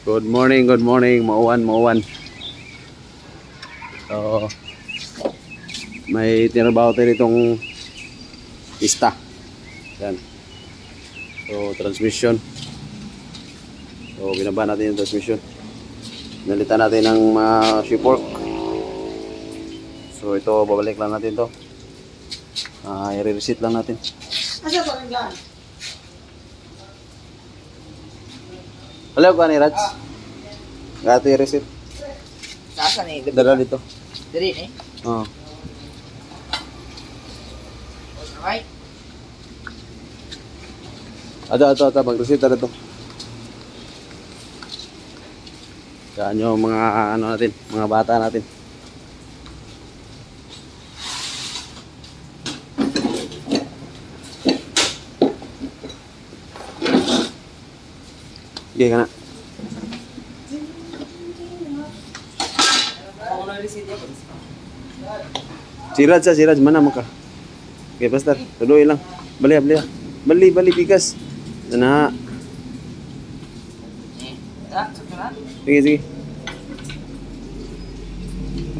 Good morning, mauwan, mauwan. So, may tinabaho tayo ditong pista. Yan. So, transmission. So, binaba natin yung transmission. Nalitan natin ng sheep work. So, ito, babalik lang natin to. I-reset lang natin. Asa ba ang gaan? Hello, ka ni Raj? Gato i-reset. Saan ni? Dala dito. Diri ni. Oo. Right. Ato. Mag-reset na ito. Yan yung mga ano natin, mga bata natin. Okay ka na. Si Raj, mana mo ka? Okay, basta, tuloy lang. Bali, pikas. Na. Ah, sakto na. Sige.